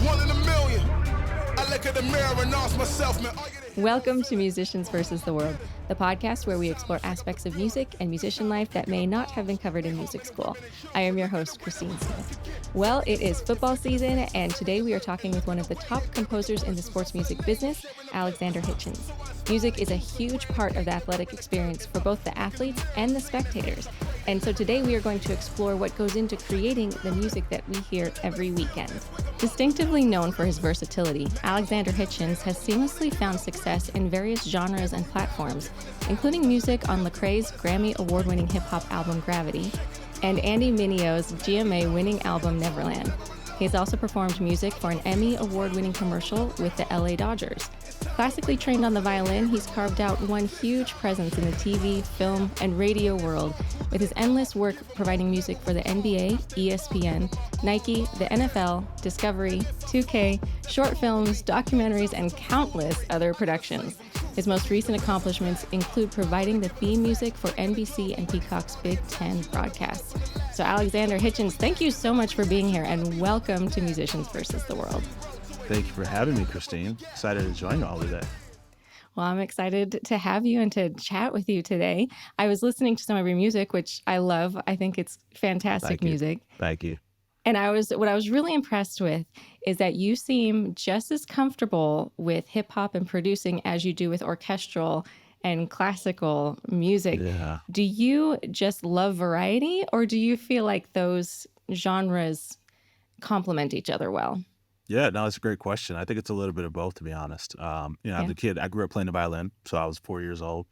one in a million. I look at the mirror and ask myself, man, Welcome to Musicians versus the World, the podcast where we explore aspects of music and musician life that may not have been covered in music school. I am your host, Christine Smith. Well, it is football season, and today we are talking with one of the top composers in the sports music business, Alexander Hitchens. Music is a huge part of the athletic experience for both the athletes and the spectators. And so today we are going to explore what goes into creating the music that we hear every weekend. Distinctively known for his versatility, Alexander Hitchens has seamlessly found success in various genres and platforms, including music on Lecrae's Grammy Award-winning hip-hop album Gravity and Andy Mineo's GMA-winning album Neverland. He's also performed music for an Emmy Award-winning commercial with the LA Dodgers. Classically trained on the violin, he's carved out one huge presence in the TV, film, and radio world with his endless work providing music for the NBA, ESPN, Nike, the NFL, Discovery, 2K, short films, documentaries, and countless other productions. His most recent accomplishments include providing the theme music for NBC and Peacock's Big Ten broadcasts. So Alexander Hitchens, thank you so much for being here and welcome to Musicians versus the World. Thank you for having me, Christine. Excited to join you all today. Well, I'm excited to have you and to chat with you today. I was listening to some of your music, which I love. I think it's fantastic music. Thank you. And what I was really impressed with is that you seem just as comfortable with hip hop and producing as you do with orchestral and classical music. Yeah. Do you just love variety, or do you feel like those genres complement each other well? Yeah, no, it's a great question. I think it's a little bit of both, to be honest. As a kid, I grew up playing the violin, so I was 4 years old.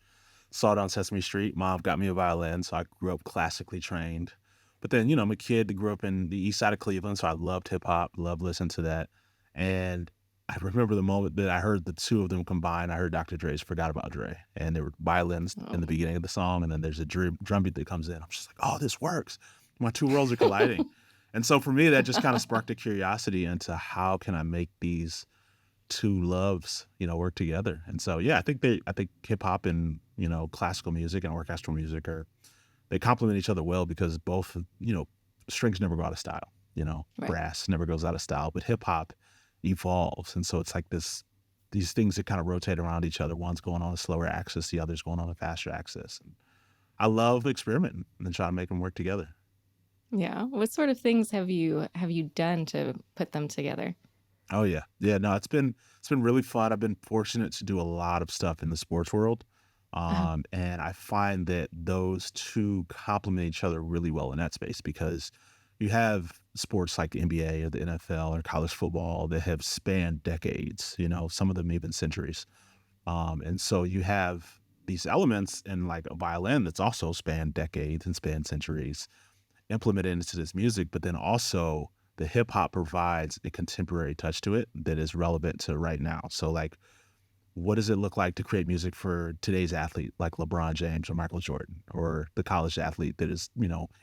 Saw it on Sesame Street. Mom got me a violin, so I grew up classically trained. But then, I'm a kid that grew up in the east side of Cleveland, so I loved hip hop, loved listening to that. And I remember the moment that I heard the two of them combine. I heard Dr. Dre's Forgot About Dre, and there were violins in the beginning of the song, and then there's a drum beat that comes in. I'm just like, oh, this works. My two worlds are colliding. And so for me, that just kind of sparked a curiosity into how can I make these two loves, work together. And so, yeah, I think hip hop and, classical music and orchestral music they complement each other well because both, strings never go out of style, Right. Brass never goes out of style, but hip hop evolves. And so it's like these things that kind of rotate around each other. One's going on a slower axis, the other's going on a faster axis. And I love experimenting and trying to make them work together. Yeah. What sort of things have you done to put them together? Oh yeah. Yeah, no, it's been really fun. I've been fortunate to do a lot of stuff in the sports world. And I find that those two complement each other really well in that space because you have sports like the NBA or the NFL or college football that have spanned decades, some of them even centuries. And so you have these elements in like a violin that's also spanned decades and spanned centuries implemented into this music, but then also the hip hop provides a contemporary touch to it that is relevant to right now. So like, what does it look like to create music for today's athlete like LeBron James or Michael Jordan or the college athlete that is,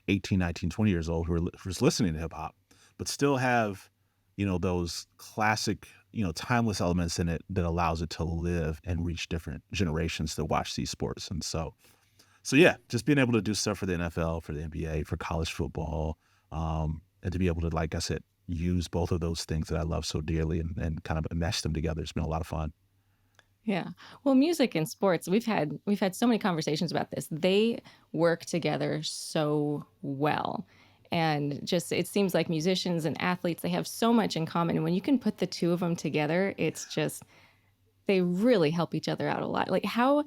18, 19, 20 years old who's listening to hip hop, but still have, those classic, timeless elements in it that allows it to live and reach different generations that watch these sports. And so yeah, just being able to do stuff for the NFL, for the NBA, for college football, and to be able to, like I said, use both of those things that I love so dearly and kind of mesh them together. It's been a lot of fun. Yeah. Well, music and sports, we've had so many conversations about this. They work together so well. And just it seems like musicians and athletes, they have so much in common. And when you can put the two of them together, it's just they really help each other out a lot. Like how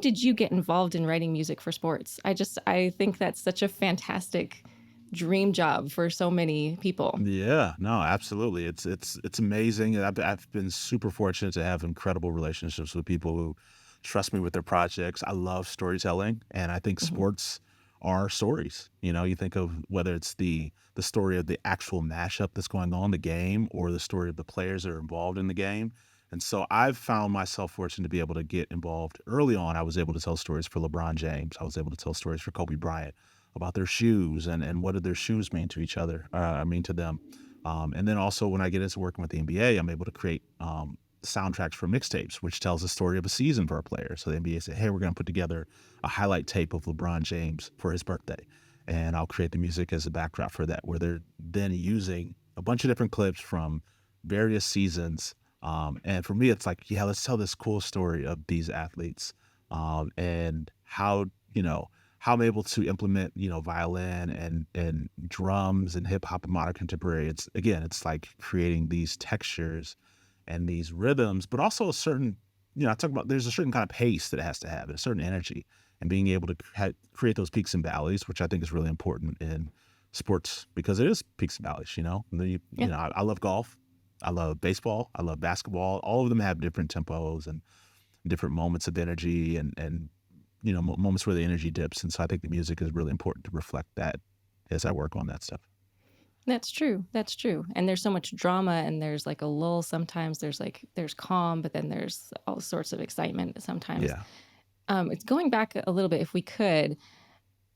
did you get involved in writing music for sports? I think that's such a fantastic dream job for so many people. Yeah, no, absolutely. It's amazing. I've been super fortunate to have incredible relationships with people who trust me with their projects. I love storytelling, and I think sports are stories. You think of whether it's the story of the actual mashup that's going on in the game or the story of the players that are involved in the game. And so I've found myself fortunate to be able to get involved early on. I was able to tell stories for LeBron James. I was able to tell stories for Kobe Bryant about their shoes and what did their shoes mean to each other, mean to them. And then also when I get into working with the NBA, I'm able to create soundtracks for mixtapes, which tells the story of a season for a player. So the NBA said, hey, we're going to put together a highlight tape of LeBron James for his birthday. And I'll create the music as a backdrop for that, where they're then using a bunch of different clips from various seasons. And for me, it's like, yeah, let's tell this cool story of these athletes, and how, how I'm able to implement, violin and drums and hip hop and modern contemporary. It's like creating these textures and these rhythms, but also a certain, I talk about there's a certain kind of pace that it has to have, and a certain energy, and being able to create those peaks and valleys, which I think is really important in sports because it is peaks and valleys. And then Yeah. I love golf, I love baseball, I love basketball. All of them have different tempos and different moments of energy, and moments where the energy dips. And so I think the music is really important to reflect that as I work on that stuff. That's true. That's true. And there's so much drama, and there's like a lull sometimes. There's calm, but then there's all sorts of excitement sometimes. Yeah. It's going back a little bit if we could.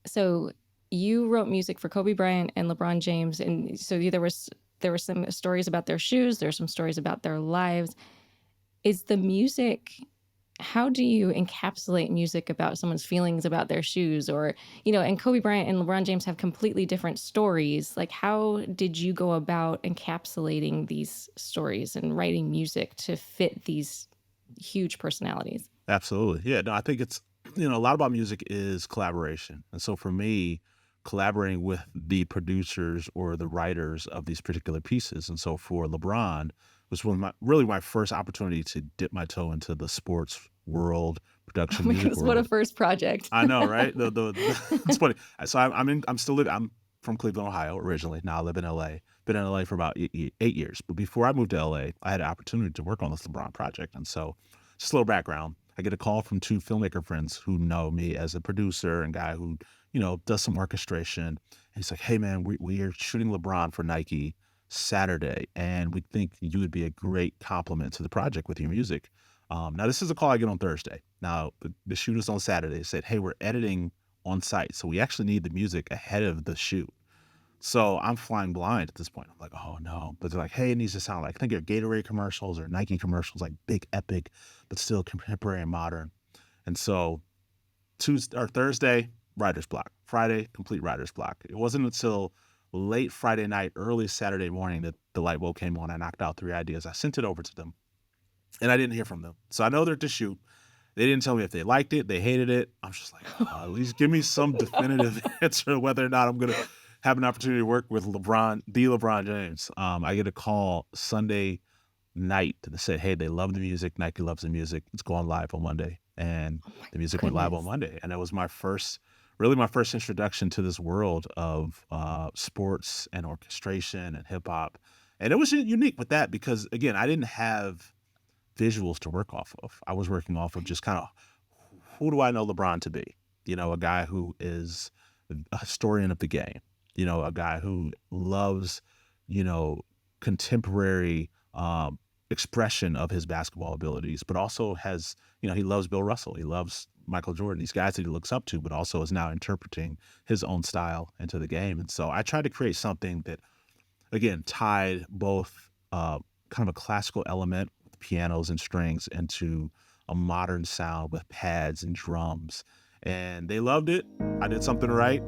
So you wrote music for Kobe Bryant and LeBron James, and so there were some stories about their shoes, there's some stories about their lives. Is the music, how do you encapsulate music about someone's feelings about their shoes? Or, and Kobe Bryant and LeBron James have completely different stories. Like, how did you go about encapsulating these stories and writing music to fit these huge personalities? Absolutely. Yeah, no, I think it's, a lot about music is collaboration. And so for me, collaborating with the producers or the writers of these particular pieces. And so for LeBron, was really my first opportunity to dip my toe into the sports world, production music Because what a world. first project. I know, right? It's funny. So I'm still living. I'm from Cleveland, Ohio, originally. Now I live in LA. Been in LA for about 8 years. But before I moved to LA, I had an opportunity to work on this LeBron project. And so, just a little background. I get a call from two filmmaker friends who know me as a producer and guy who, does some orchestration. And he's like, "Hey, man, we are shooting LeBron for Nike Saturday, and we think you would be a great complement to the project with your music." Now, this is a call I get on Thursday. Now, the shoot is on Saturday. They said, "Hey, we're editing on site, so we actually need the music ahead of the shoot." So I'm flying blind at this point. I'm like, "Oh no!" But they're like, "Hey, it needs to sound like, think of Gatorade commercials or Nike commercials, like big, epic, but still contemporary and modern." And so Tuesday or Thursday, writer's block. Friday, complete writer's block. It wasn't until late Friday night, early Saturday morning that the light bulb came on. I knocked out 3 ideas. I sent it over to them, and I didn't hear from them. So I know they're to shoot. They didn't tell me if they liked it, they hated it. I'm just like, at least give me some definitive answer whether or not I'm going to have an opportunity to work with LeBron James. I get a call Sunday night that said, "Hey, they love the music. Nike loves the music. It's going live on Monday." And Oh my the music went live on goodness. Monday. And it was really my first introduction to this world of sports and orchestration and hip hop. And it was unique with that because, again, I didn't have visuals to work off of. I was working off of just kind of, who do I know LeBron to be? A guy who is a historian of the game, a guy who loves, you know, contemporary expression of his basketball abilities, but also has, he loves Bill Russell. He loves Michael Jordan, these guys that he looks up to, but also is now interpreting his own style into the game. And so I tried to create something that, again, tied both kind of a classical element with pianos and strings into a modern sound with pads and drums. And they loved it. I did something right.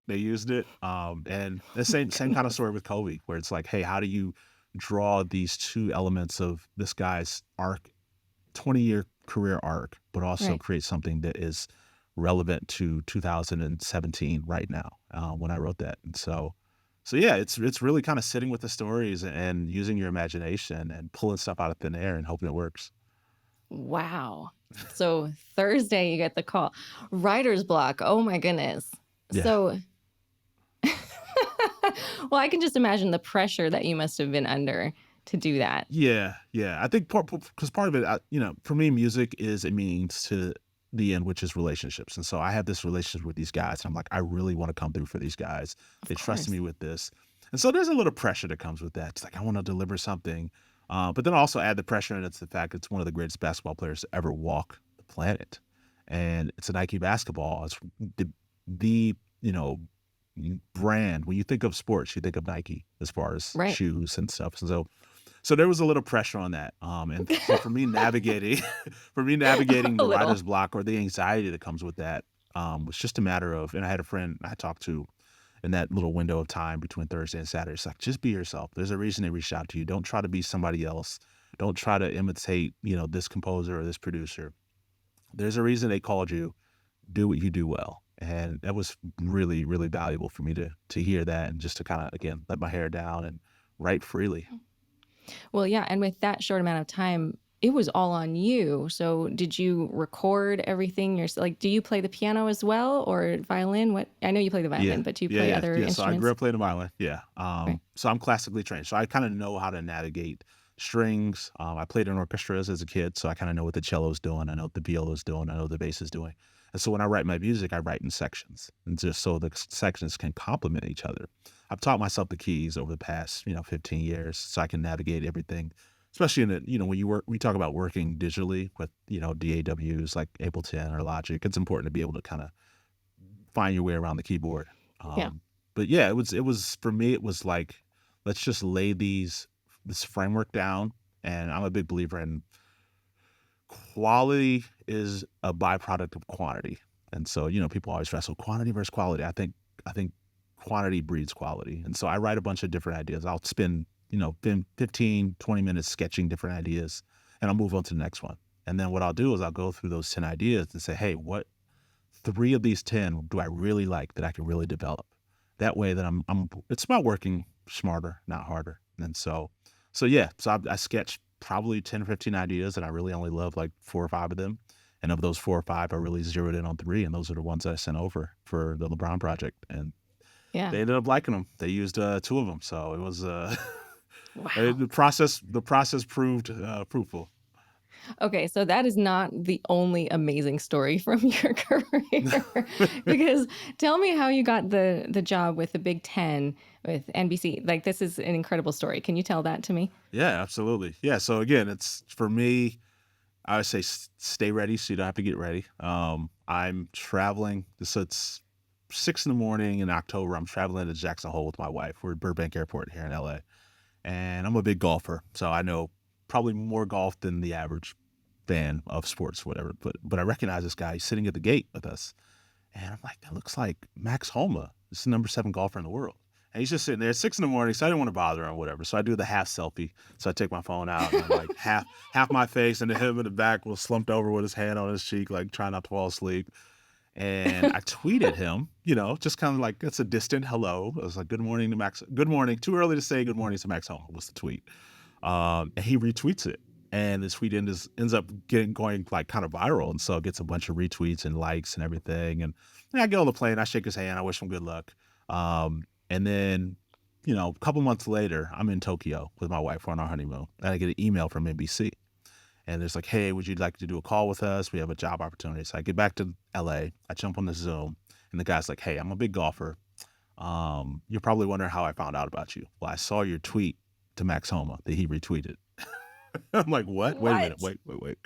They used it. And the same kind of Goodness. story with Kobe, where it's like, hey, how do you draw these two elements of this guy's arc, 20-year career arc, but also Right. create something that is relevant to 2017 right now, when I wrote that. And so yeah, it's really kind of sitting with the stories and using your imagination and pulling stuff out of thin air and hoping it works. Wow. So Thursday you get the call. Writer's block. Oh my goodness. Yeah. So well, I can just imagine the pressure that you must have been under to do that. Yeah, yeah. I think because part of it, for me, music is a means to the end, which is relationships. And so I have this relationship with these guys. And I'm like, I really want to come through for these guys. Of They trusted course. me with this. And so there's a little pressure that comes with that. It's like, I want to deliver something. But then also add the pressure, and it's the fact it's one of the greatest basketball players to ever walk the planet. And it's a Nike basketball. It's the brand. When you think of sports, you think of Nike as far as Right. shoes and stuff. And so there was a little pressure on that. And so for me navigating A the little. writer's block or the anxiety that comes with that, was just a matter of, and I had a friend I talked to in that little window of time between Thursday and Saturday. It's like, just be yourself. There's a reason they reached out to you. Don't try to be somebody else. Don't try to imitate, this composer or this producer. There's a reason they called you. Do what you do well. And that was really, really valuable for me to hear that, and just to kind of, again, let my hair down and write freely. Well, yeah. And with that short amount of time, it was all on you. So did you record everything? Like, do you play the piano as well, or violin? What? I know you play the Yeah, violin, but do you play yeah, other yeah. So I grew instruments? up playing the violin. Yeah. Right. So I'm classically trained. So I kind of know how to navigate strings. I played in orchestras as a kid, so I kind of know what the cello's doing. I know what the viola's doing. I know what the bass is doing. And so when I write my music, I write in sections, and just so the sections can complement each other. I've taught myself the keys over the past, 15 years, so I can navigate everything. Especially in when we talk about working digitally with, DAWs like Ableton or Logic, it's important to be able to kind of find your way around the keyboard. Yeah. But yeah, it was for me. It was like, let's just lay this framework down. And I'm a big believer in quality is a byproduct of quantity. And so people always wrestle quantity versus quality. I think quantity breeds quality. And so I write a bunch of different ideas. I'll spend 15, 20 minutes sketching different ideas, and I'll move on to the next one. And then what I'll do is I'll go through those 10 ideas and say, hey, what 3 of these 10 do I really like that I can really develop? That way that it's about working smarter, not harder. And so yeah, so I sketched probably 10 or 15 ideas, and I really only love like 4 or 5 of them. And of those 4 or 5, I really zeroed in on 3, and those are the ones that I sent over for the LeBron project. And Yeah. they ended up liking them. They used 2 of them, so it was Wow. the process proved fruitful. Okay, so that is not the only amazing story from your career. Because tell me how you got the job with the Big Ten with NBC. Like, this is an incredible story. Can you tell that to me? Yeah, absolutely. Yeah, so again, it's for me. I would say stay ready so you don't have to get ready. I'm traveling. So it's 6 in the morning in October. I'm traveling to Jackson Hole with my wife. We're at Burbank Airport here in LA. And I'm a big golfer, so I know probably more golf than the average fan of sports, whatever. But I recognize this guy sitting at the gate with us, and I'm like, that looks like Max Homa. This is the number 7 golfer in the world. And he's just sitting there at 6 in the morning, so I didn't want to bother him or whatever. So I do the half selfie. So I take my phone out, and I'm like half my face, and then him in the back was slumped over with his hand on his cheek, like trying not to fall asleep. And I tweeted him, just kind of like, it's a distant hello. I was like, good morning to Max. Good morning. Too early to say good morning to Max Homa was the tweet. And he retweets it. And the tweet ends up going like kind of viral. And so it gets a bunch of retweets and likes and everything. And I get on the plane, I shake his hand, I wish him good luck. And then, a couple months later, I'm in Tokyo with my wife. We're on our honeymoon. And I get an email from NBC. And it's like, hey, would you like to do a call with us? We have a job opportunity. So I get back to LA. I jump on the Zoom. And the guy's like, hey, I'm a big golfer. You're probably wondering how I found out about you. Well, I saw your tweet to Max Homa that he retweeted. I'm like, what? Wait a minute. Wait.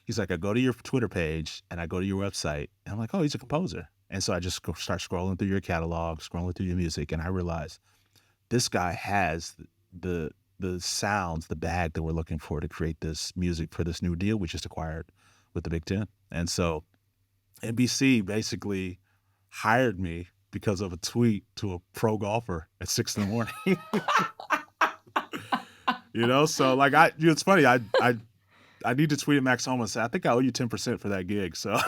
He's like, I go to your Twitter page and I go to your website. And I'm like, oh, he's a composer. And so I just start scrolling through your catalog, scrolling through your music. And I realize this guy has the sounds, the bag that we're looking for to create this music for this new deal we just acquired with the Big Ten. And so NBC basically hired me because of a tweet to a pro golfer at 6 in the morning. So like it's funny. I need to tweet at Max Homa and say, I think I owe you 10% for that gig. So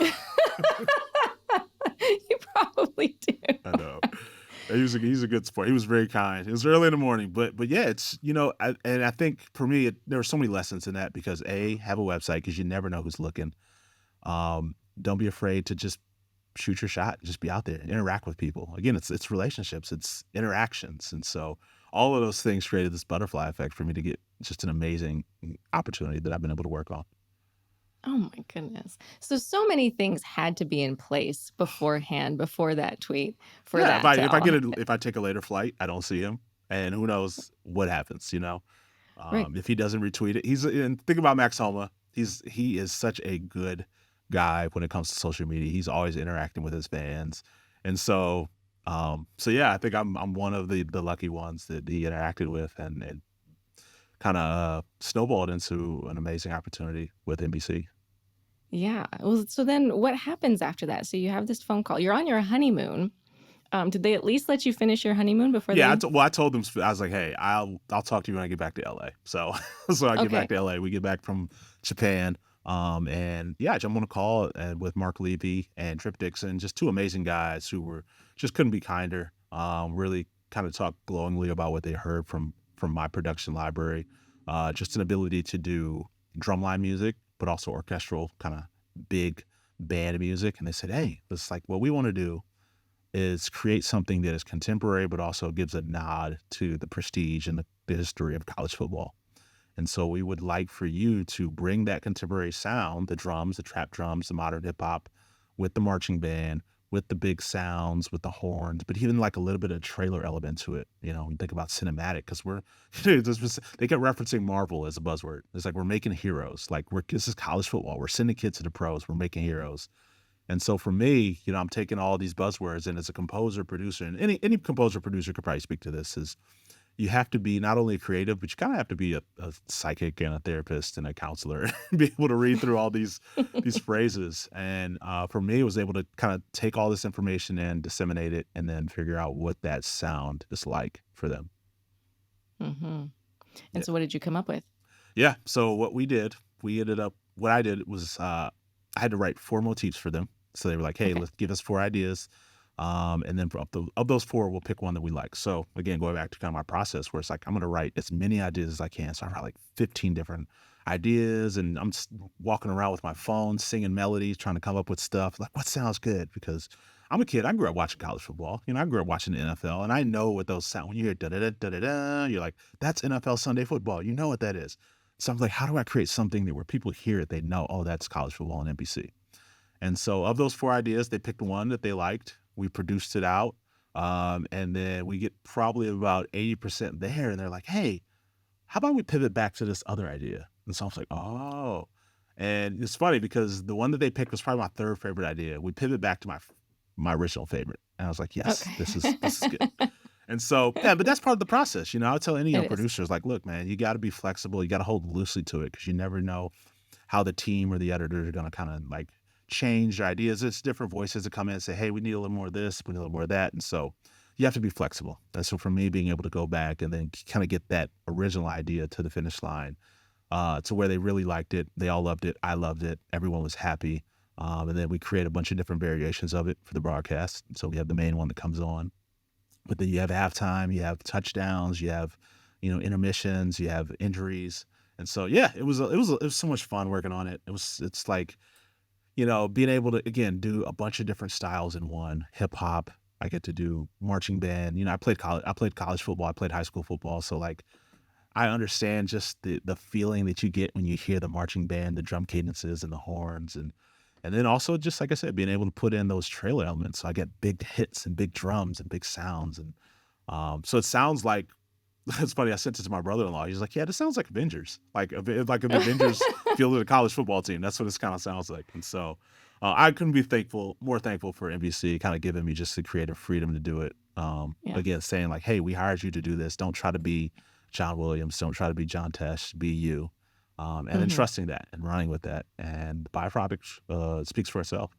You probably do. I know. He's a good sport. He was very kind. It was early in the morning, but yeah, it's and I think for me there were so many lessons in that because have a website because you never know who's looking. Don't be afraid to just shoot your shot, just be out there, interact with people. Again, it's relationships, it's interactions, and so all of those things created this butterfly effect for me to get just an amazing opportunity that I've been able to work on. Oh my goodness. So many things had to be in place beforehand, before that tweet, for Yeah, if that I to if I all get happen. a if I take a later flight, I don't see him, and who knows what happens, Right. If he doesn't retweet it, and think about Max Homa. He is such a good guy when it comes to social media. He's always interacting with his fans, and so yeah, I think I'm one of the lucky ones that he interacted with, and it kind of snowballed into an amazing opportunity with NBC. Yeah. Well, so then what happens after that? So you have this phone call. You're on your honeymoon. Did they at least let you finish your honeymoon before Yeah, they? I told them I was like, hey, I'll talk to you when I get back to LA. So I get back Okay. to LA. We get back from Japan. And yeah, I jump on a call with Mark Levy and Trip Dixon, just two amazing guys who were just couldn't be kinder. Really kind of talked glowingly about what they heard from my production library. Just an ability to do drumline music, but also orchestral kind of big band music. And they said, hey, it's like what we want to do is create something that is contemporary, but also gives a nod to the prestige and the history of college football. And so we would like for you to bring that contemporary sound, the drums, the trap drums, the modern hip hop, with the marching band, with the big sounds, with the horns, but even like a little bit of trailer element to it. You think about cinematic because they kept referencing Marvel as a buzzword. It's like we're making heroes. Like this is college football. We're sending kids to the pros. We're making heroes. And so for me, I'm taking all these buzzwords, and as a composer, producer, and any composer, producer could probably speak to this, is you have to be not only creative, but you kind of have to be a psychic and a therapist and a counselor and be able to read through all these phrases. And for me, I was able to kind of take all this information and disseminate it and then figure out what that sound is like for them. Mm-hmm. Yeah. And so what did you come up with? Yeah. So what I did was I had to write 4 motifs for them. So they were like, hey, Okay. let's give us 4 ideas. And then of those 4, we'll pick one that we like. So again, going back to kind of my process where it's like, I'm going to write as many ideas as I can. So I write like 15 different ideas, and I'm just walking around with my phone, singing melodies, trying to come up with stuff like what sounds good, because I'm a kid. I grew up watching college football. I grew up watching the NFL, and I know what those sound. When you hear da da da da da da, you're like, that's NFL Sunday football. You know what that is. So I'm like, how do I create something that where people hear it, they know, oh, that's college football on NBC. And so of those 4 ideas, they picked one that they liked. We produced it out. And then we get probably about 80% there. And they're like, hey, how about we pivot back to this other idea? And so I was like, oh. And it's funny because the one that they picked was probably my 3rd favorite idea. We pivot back to my original favorite. And I was like, yes, Okay. this is good. And so, yeah, but that's part of the process. I'll tell any young It is. producers, like, look, man, you got to be flexible. You got to hold loosely to it because you never know how the team or the editors are going to kind of like change their ideas. It's different voices that come in and say, hey, we need a little more of this, we need a little more of that. And so you have to be flexible. And so for me, being able to go back and then kind of get that original idea to the finish line, to where they really liked it. They all loved it. I loved it. Everyone was happy. And then we create a bunch of different variations of it for the broadcast. So we have the main one that comes on, but then you have halftime, you have touchdowns, you have, intermissions, you have injuries. And so, yeah, it was so much fun working on it. It's like, being able to, again, do a bunch of different styles in one. Hip hop, I get to do marching band. I played college football, I played high school football. So like, I understand just the feeling that you get when you hear the marching band, the drum cadences and the horns. And then also just, like I said, being able to put in those trailer elements. So I get big hits and big drums and big sounds. And so it sounds like, it's funny. I sent it to my brother-in-law. He's like, "Yeah, this sounds like Avengers, like an Avengers fielded a college football team. That's what this kind of sounds like." And so, I couldn't be more thankful for NBC kind of giving me just the creative freedom to do it. Yeah. Again, saying like, "Hey, we hired you to do this. Don't try to be John Williams. Don't try to be John Tesh. Be you." And then Mhm. trusting that and running with that, and the byproduct speaks for itself.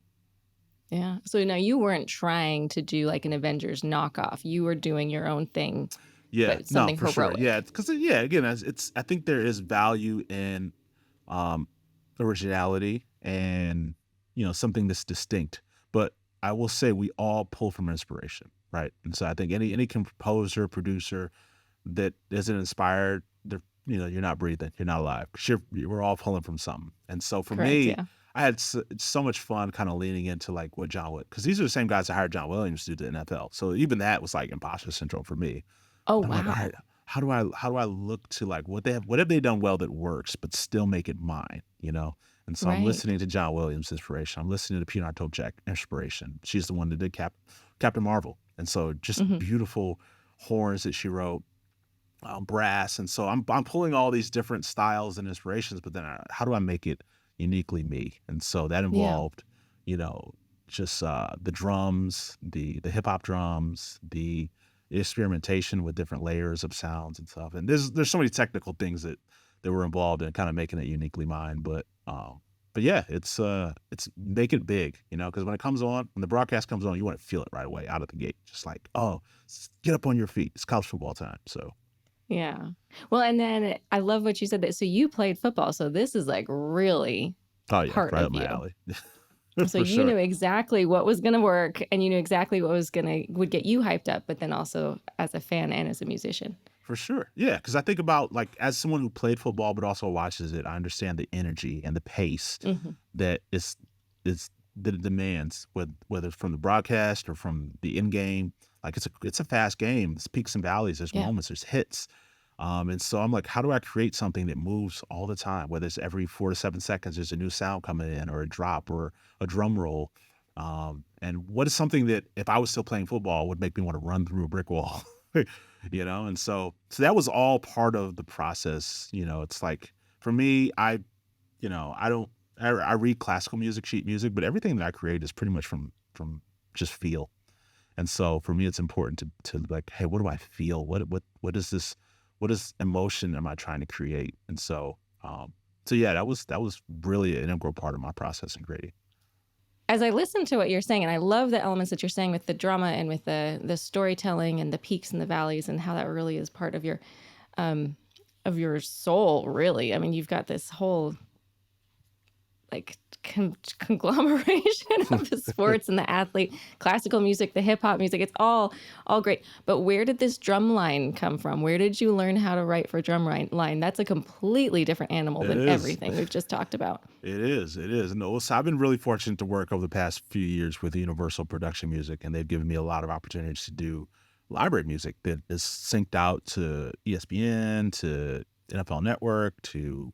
Yeah. So now you weren't trying to do like an Avengers knockoff. You were doing your own thing, Yeah, but no, something for sure. Yeah, heroic. because yeah, again, I think there is value in um, originality and something that's distinct. But I will say we all pull from inspiration. right? And so I think any composer, producer that isn't inspired, they're you're not breathing, you're not alive. 'Cause we're all pulling from something. And so for Correct. me, Yeah. I had so much fun kind of leaning into like what John would, because these are the same guys that hired John Williams to do the NFL. So even that was like imposter syndrome for me. Oh, And I'm like, all wow. right, how do I look to like what have they done well that works, but still make it mine, And so I'm Right. listening to John Williams' inspiration. I'm listening to Pinar Topchak inspiration. She's the one that did Captain Marvel. And so just Hmm. beautiful horns that she wrote, brass. And so I'm pulling all these different styles and inspirations, but then how do I make it uniquely me? And so that Yeah. involved, you know, just the drums, the hip hop drums, the experimentation with different layers of sounds and stuff. And there's so many technical things that were involved in kind of making it uniquely mine. But yeah, it's make it big, because when the broadcast comes on, you want to feel it right away out of the gate. Just like, oh, get up on your feet. It's college football time. So Yeah. Well, and then I love what you said that. So you played football. So this is like really oh yeah, part right up of my you. alley. So For you sure. knew exactly what was going to work and you knew exactly what would get you hyped up, but then also as a fan and as a musician. For sure. Yeah, because I think about like as someone who played football but also watches it, I understand the energy and the pace Hmm. that is that it demands, whether it's from the broadcast or from the in game. Like it's a fast game. There's peaks and valleys. There's Yeah. moments. There's hits. And so I'm like, how do I create something that moves all the time? Whether it's every 4 to 7 seconds, there's a new sound coming in, or a drop, or a drum roll. And what is something that if I was still playing football would make me want to run through a brick wall, And so that was all part of the process. It's like for me, I don't, I read classical music, sheet music, but everything that I create is pretty much from just feel. And so for me, it's important to like, hey, what do I feel? What is this? What is emotion am I trying to create? And so yeah, that was really an integral part of my process in creating. As I listen to what you're saying, and I love the elements that you're saying with the drama and with the storytelling and the peaks and the valleys and how that really is part um, of your soul, really. I mean, you've got this whole like conglomeration of the sports and the athlete, classical music, the hip hop music. It's all great. But where did this drum line come from? Where did you learn how to write for line? That's a completely different animal It than is. everything we've just talked about. It is. It is. No, so I've been really fortunate to work over the past few years with Universal Production Music, and they've given me a lot of opportunities to do library music that is synced out to ESPN, to NFL Network, to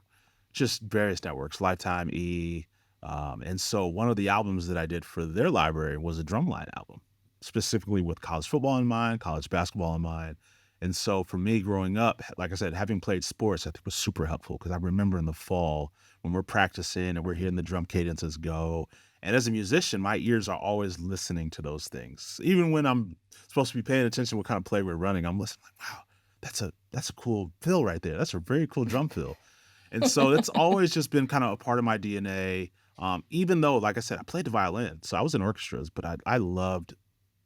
just various networks, Lifetime, E. And so one of the albums that I did for their library was a drumline album, specifically with college football in mind, college basketball in mind. And so for me growing up, like I said, having played sports, I think was super helpful because I remember in the fall when we're practicing and we're hearing the drum cadences go. And as a musician, my ears are always listening to those things. Even when I'm supposed to be paying attention to what kind of play we're running, I'm listening like, wow, that's a cool fill right there. That's a very cool drum fill. And so it's always just been kind of a part of my DNA. Even though, like I said, I played the violin, so I was in orchestras, but I loved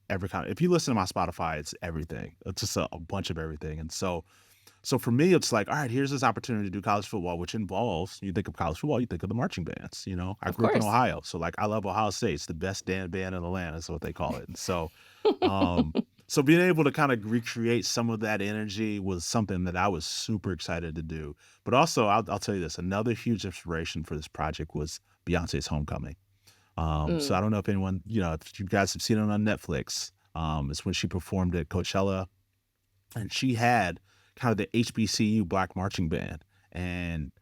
every kind of, if you listen to my Spotify, it's everything. It's just a bunch of everything. And so for me, it's like, all right, here's this opportunity to do college football, which involves, you think of college football, you think of the marching bands. I Of grew up in course. Ohio, so like I love Ohio State. It's the best damn band in the land, is what they call it. And um, so being able to kind of recreate some of that energy was something that I was super excited to do. But also, I'll tell you this, another huge inspiration for this project was Beyonce's Homecoming. So Mm, I don't know if anyone, if you guys have seen it on Netflix. It's when she performed at Coachella, and she had kind of the HBCU Black Marching Band, and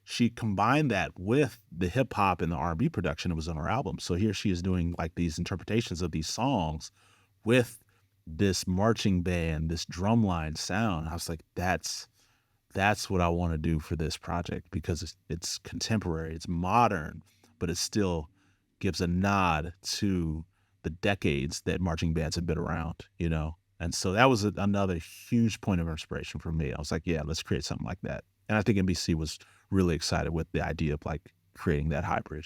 she combined that with the hip hop and the R&B production that was on her album. So here she is doing like these interpretations of these songs with this marching band, this drumline sound. I was like, that's what I want to do for this project because it's contemporary, it's modern, but it still gives a nod to the decades that marching bands have been around. And so that was another huge point of inspiration for me. I was like, yeah, let's create something like that. And I think NBC was really excited with the idea of like creating that hybrid.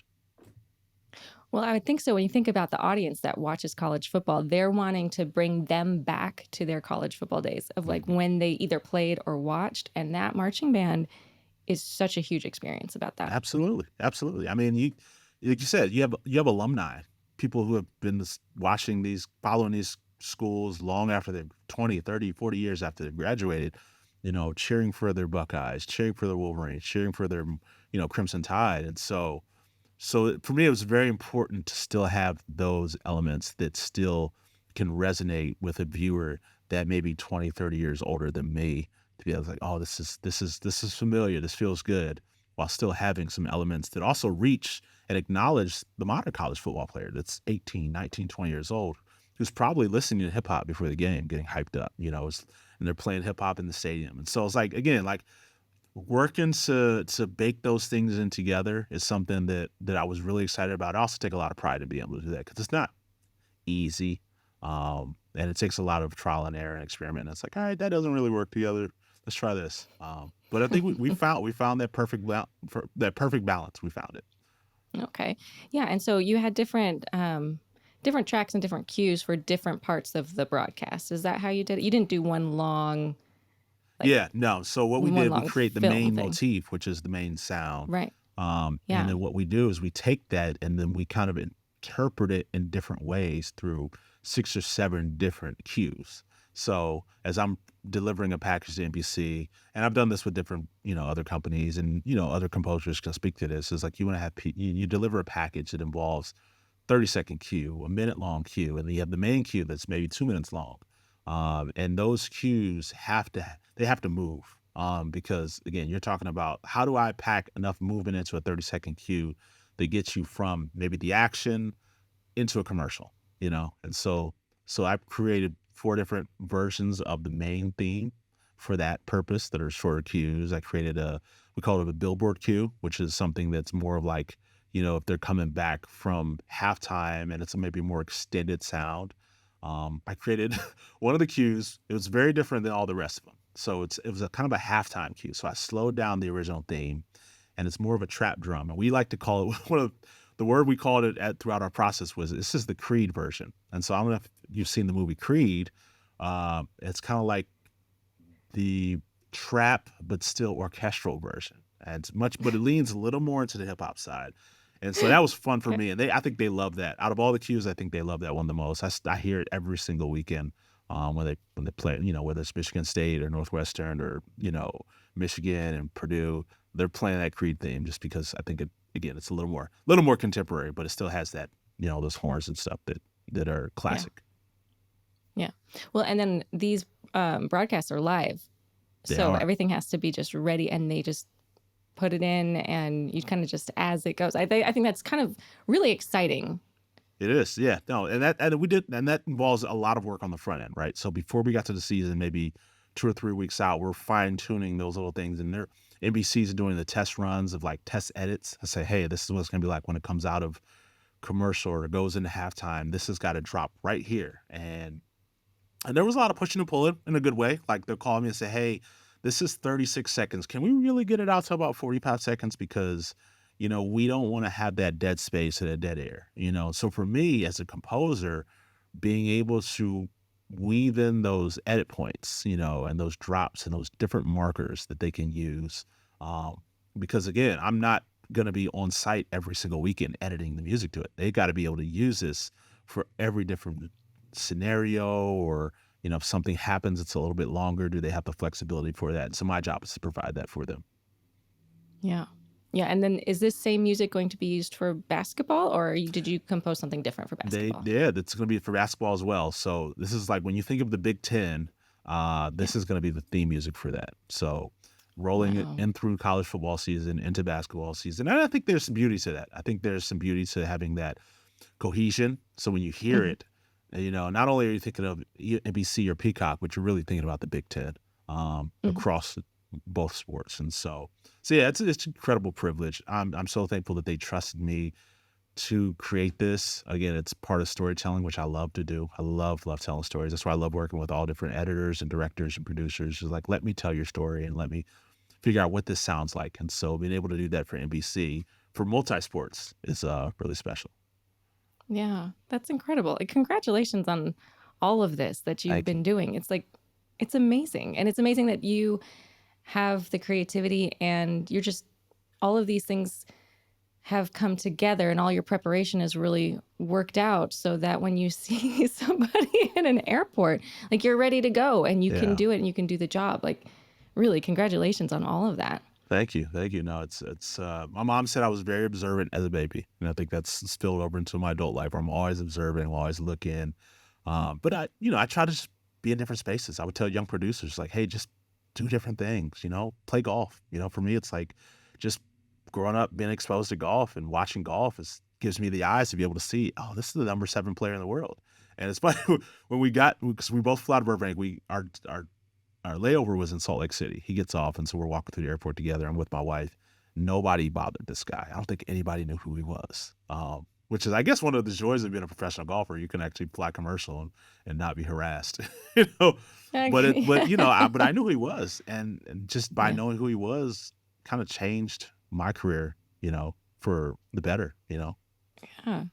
well, I would think so. When you think about the audience that watches college football, they're wanting to bring them back to their college football days of like Mhm. when they either played or watched. And that marching band is such a huge experience about that. Absolutely, absolutely. I mean, like you said, you have alumni, people who have been watching these, following these schools long after they've 20, 30, 40 years after they've graduated, cheering for their Buckeyes, cheering for their Wolverines, cheering for their, Crimson Tide. And for me, it was very important to still have those elements that still can resonate with a viewer that may be 20, 30 years older than me, to be able to like, oh, this is familiar. This feels good, while still having some elements that also reach and acknowledge the modern college football player that's 18, 19, 20 years old, who's probably listening to hip hop before the game, getting hyped up, and they're playing hip hop in the stadium. And so it's like, again, like working to bake those things in together is something that I was really excited about. I also take a lot of pride in being able to do that, because it's not easy. And it takes a lot of trial and error and experiment. And it's like, all right, that doesn't really work together. Let's try this. But I think we found that perfect balance. We found it. Okay. Yeah. And so you had different tracks and different cues for different parts of the broadcast. Is that how you did it? You didn't do one long, like Yeah, no. So what we one did, we long create the film main thing. motif, which is the main sound. Right. And Yeah. then what we do is we take that and then we kind of interpret it in different ways through 6 or 7 different cues. So as I'm delivering a package to NBC, and I've done this with different, other companies, and, other composers can speak to this, is like you want to have, you deliver a package that involves 30-second cue, a minute-long cue, and then you have the main cue that's maybe 2 minutes long. And those cues have to move. Because again, you're talking about how do I pack enough movement into a 30-second cue that gets you from maybe the action into a commercial, And so I've created 4 different versions of the main theme for that purpose that are shorter cues. I created we call it a billboard cue, which is something that's more of like, if they're coming back from halftime and it's a maybe more extended sound. I created one of the cues. It was very different than all the rest of them. So it was a kind of a halftime cue. So I slowed down the original theme, and it's more of a trap drum. And we like to call it the word we called it throughout our process was, this is the Creed version. And so I don't know if you've seen the movie Creed. It's kind of like the trap, but still orchestral version. And but it leans a little more into the hip hop side. And so that was fun for Okay. me. And I think they love that. Out of all the cues, I think they love that one the most. I hear it every single weekend when they play, whether it's Michigan State or Northwestern or, Michigan and Purdue, they're playing that Creed theme just because I think it's a little more contemporary, but it still has that, those horns and stuff that are classic. Yeah. Well, and then these broadcasts are live. They So are. everything has to be just ready, and they just put it in, and you kind of just as it goes. I think that's kind of really exciting. It is, yeah. No, and that involves a lot of work on the front end, right? So before we got to the season, maybe 2 or 3 weeks out, we're fine tuning those little things, and NBC's doing the test runs of like test edits. I say, hey, this is what it's gonna be like when it comes out of commercial or goes into halftime. This has got to drop right here, and there was a lot of pushing and pulling in a good way. Like they'll call me and say, hey, this is 36 seconds. Can we really get it out to about 45 seconds? Because we don't want to have that dead space and a dead air, So for me as a composer, being able to weave in those edit points, and those drops and those different markers that they can use. Because again, I'm not going to be on site every single weekend editing the music to it. They got to be able to use this for every different scenario, or, if something happens, it's a little bit longer. Do they have the flexibility for that? And so my job is to provide that for them. Yeah. Yeah. And then is this same music going to be used for basketball, or did you compose something different for basketball? That's going to be for basketball as well. So this is like when you think of the Big Ten, this is going to be the theme music for that. So rolling it Wow. in through college football season into basketball season. And I think there's some beauty to that. I think there's some beauty to having that cohesion. So when you hear Mhm. it, not only are you thinking of NBC or Peacock, but you're really thinking about the Big Ten across both sports. And so yeah, it's an incredible privilege. I'm so thankful that they trusted me to create this. Again, it's part of storytelling, which I love to do. I love telling stories. That's why I love working with all different editors and directors and producers. Just like, let me tell your story and let me figure out what this sounds like. And so being able to do that for NBC for multi-sports is really special. Yeah, that's incredible. And congratulations on all of this that you've Thank you. been doing. It's amazing. And it's amazing that you have the creativity and you're just all of these things have come together and all your preparation is really worked out so that when you see somebody in an airport, like you're ready to go and you can Yeah. do it and you can do the job. Like, really, congratulations on all of that. Thank you. Thank you. No, my mom said I was very observant as a baby. And I think that's spilled over into my adult life where I'm always observing, I'm always looking. But I try to just be in different spaces. I would tell young producers like, hey, just do different things, play golf. For me, it's like just growing up, being exposed to golf and watching golf gives me the eyes to be able to see, oh, this is the number 7 player in the world. And it's funny because we both flew out of Burbank, our layover was in Salt Lake City. He gets off, and so we're walking through the airport together. I'm with my wife. Nobody bothered this guy. I don't think anybody knew who he was, which is, I guess, one of the joys of being a professional golfer. You can actually fly commercial and not be harassed, you know. But I knew who he was, and just by knowing who he was, kind of changed my career, for the better, Yeah.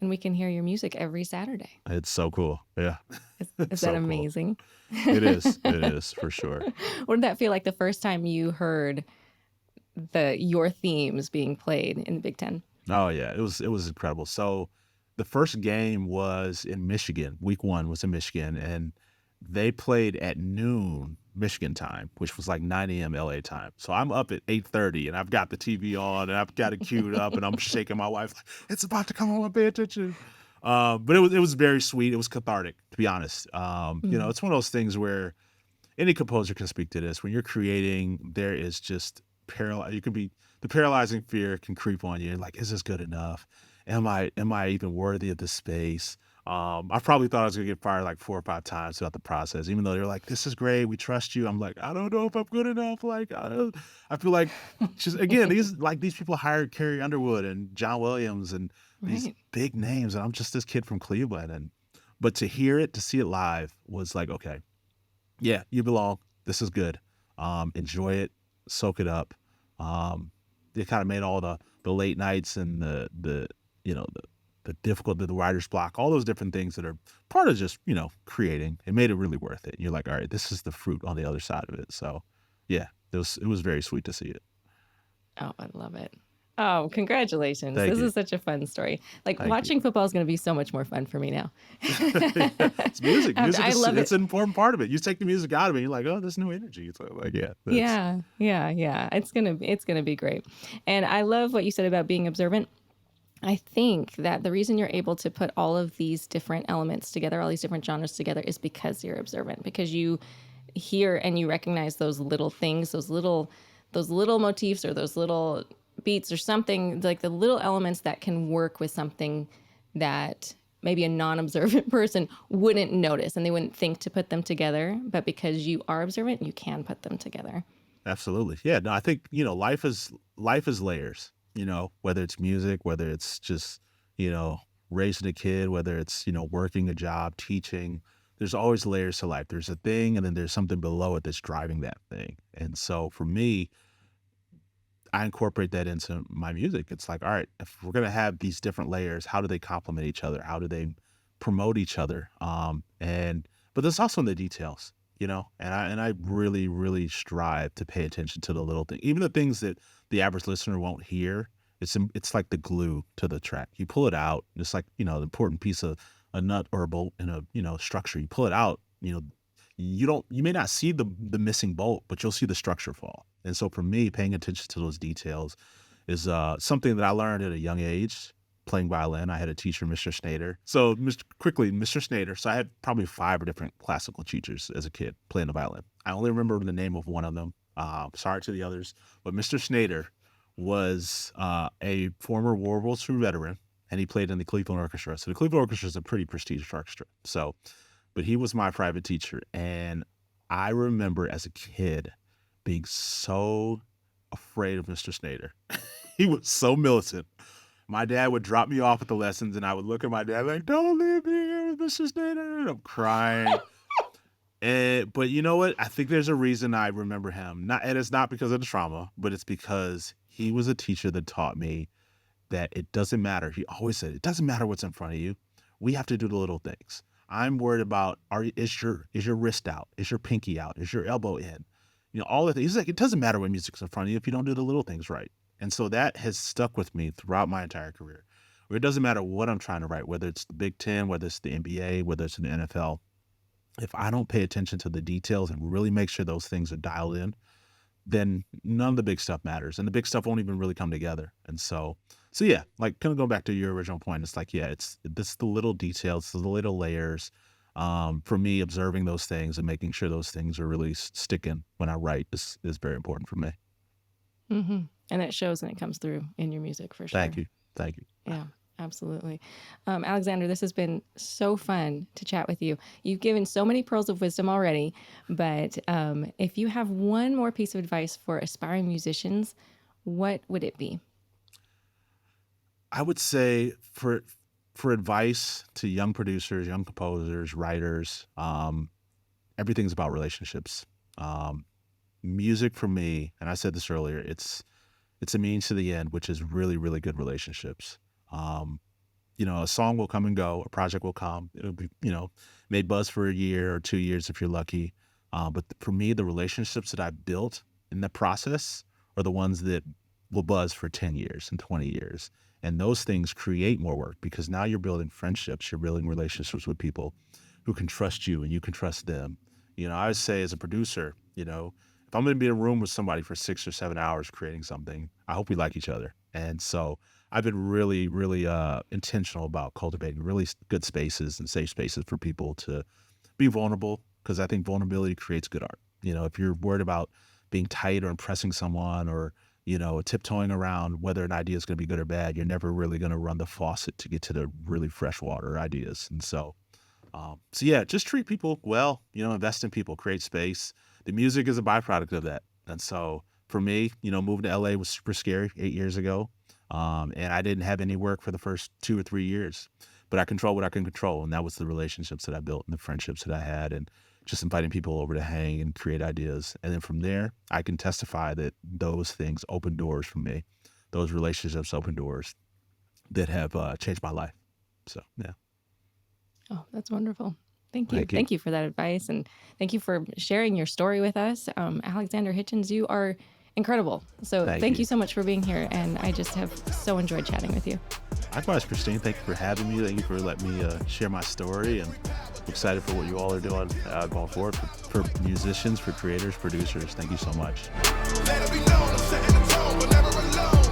And we can hear your music every Saturday. It's so cool. Yeah. Is that amazing? Cool. It is for sure. What did that feel like the first time you heard your themes being played in the Big Ten? Oh yeah, it was incredible. So the first game was in Michigan. Week 1 was in Michigan, and they played at noon Michigan time, which was like 9 a.m. LA time. So I'm up at 8:30 and I've got the TV on and I've got it queued up and I'm shaking my wife like, it's about to come on, pay attention. But it was very sweet. It was cathartic, to be honest. It's one of those things where any composer can speak to this. When you're creating, there is just the paralyzing fear can creep on you. Like, is this good enough? Am I even worthy of this space? I probably thought I was gonna get fired like 4 or 5 times throughout the process, even though they're like, "This is great, we trust you." I'm like, I don't know if I'm good enough. Like, I feel like just again, these people hired Carrie Underwood and John Williams and these big names, and I'm just this kid from Cleveland. But to see it live was like, okay, yeah, you belong. This is good. Enjoy it, soak it up. It kind of made all the late nights and the difficult, the writer's block, all those different things that are part of just, creating. It made it really worth it. And you're like, all right, this is the fruit on the other side of it. So yeah, it was very sweet to see it. Oh, I love it. Oh, congratulations. Thank This you. is such a fun story. Like, Thank watching football is going to be so much more fun for me now. It's music. Music I is love it's it. an important part of it. You take the music out of it, you're like, oh, there's new energy. It's like, yeah. Yeah. It's gonna be great. And I love what you said about being observant. I think that the reason you're able to put all of these different elements together, all these different genres together, is because you're observant, because you hear and you recognize those little things, those little motifs or those little beats or something, like the little elements that can work with something that maybe a non-observant person wouldn't notice and they wouldn't think to put them together. But because you are observant, you can put them together. Absolutely. Yeah. No, I think, life is layers, whether it's music, whether it's just, raising a kid, whether it's, working a job, teaching, there's always layers to life. There's a thing and then there's something below it that's driving that thing. And so for me, I incorporate that into my music. It's like, all right, if we're going to have these different layers, how do they complement each other? How do they promote each other? But there's also in the details, and I really, really strive to pay attention to the little things, even the things that the average listener won't hear. It's like the glue to the track. You pull it out, it's like, the important piece of a nut or a bolt in a, structure. You pull it out, you may not see the missing bolt, but you'll see the structure fall. And so for me, paying attention to those details is something that I learned at a young age. Playing violin, I had a teacher, Mr. Snader. So Mr. Snader. So I had probably 5 different classical teachers as a kid playing the violin. I only remember the name of one of them. Sorry to the others, but Mr. Snader was a former World War II veteran, and he played in the Cleveland Orchestra. So the Cleveland Orchestra is a pretty prestigious orchestra. But he was my private teacher, and I remember as a kid being so afraid of Mr. Snader. He was so militant. My dad would drop me off at the lessons, and I would look at my dad like, "Don't leave me here with Mr. Snader." And I'm crying. But you know what? I think there's a reason I remember him. And it's not because of the trauma, but it's because he was a teacher that taught me that it doesn't matter. He always said, it doesn't matter what's in front of you. We have to do the little things. I'm worried about, is your wrist out? Is your pinky out? Is your elbow in? All the things. He's like, it doesn't matter what music's in front of you if you don't do the little things right. And so that has stuck with me throughout my entire career. Where it doesn't matter what I'm trying to write, whether it's the Big Ten, whether it's the NBA, whether it's in the NFL, if I don't pay attention to the details and really make sure those things are dialed in, then none of the big stuff matters. And the big stuff won't even really come together. And so yeah, like kind of going back to your original point, it's like, yeah, it's this the little details, the little layers. For me, observing those things and making sure those things are really sticking when I write is very important for me. Hmm. And it shows and it comes through in your music for sure. Thank you. Thank you. Yeah, absolutely. Alexander, this has been so fun to chat with you. You've given so many pearls of wisdom already, but if you have one more piece of advice for aspiring musicians, what would it be? I would say for advice to young producers, young composers, writers, everything's about relationships. Music for me, and I said this earlier, it's a means to the end, which is really, really good relationships. A song will come and go, a project will come. It'll be, may buzz for a year or 2 years if you're lucky. But for me, the relationships that I built in the process are the ones that will buzz for 10 years and 20 years. And those things create more work because now you're building friendships, you're building relationships with people who can trust you and you can trust them. I would say as a producer, if I'm going to be in a room with somebody for 6 or 7 hours creating something, I hope we like each other. And so I've been really, really intentional about cultivating really good spaces and safe spaces for people to be vulnerable because I think vulnerability creates good art. If you're worried about being tight or impressing someone or tiptoeing around whether an idea is going to be good or bad, you're never really going to run the faucet to get to the really freshwater ideas. And so yeah, just treat people well, invest in people, create space. The music is a byproduct of that. And so for me, moving to LA was super scary 8 years ago. And I didn't have any work for the first 2 or 3 years, but I control what I can control. And that was the relationships that I built and the friendships that I had and just inviting people over to hang and create ideas. And then from there, I can testify that those things open doors for me. Those relationships open doors that have changed my life. So, yeah. Oh, that's wonderful. Thank you. Thank you. Thank you for that advice. And thank you for sharing your story with us. Alexander Hitchens, you are incredible. So thank you so much for being here. And I just have so enjoyed chatting with you. Likewise, Christine. Thank you for having me. Thank you for letting me share my story. And I'm excited for what you all are doing going forward for musicians, for creators, producers. Thank you so much. Let it be known, I'm setting the tone, but never alone.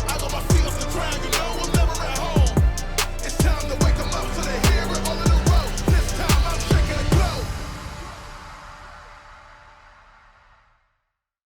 I got my feels to drag,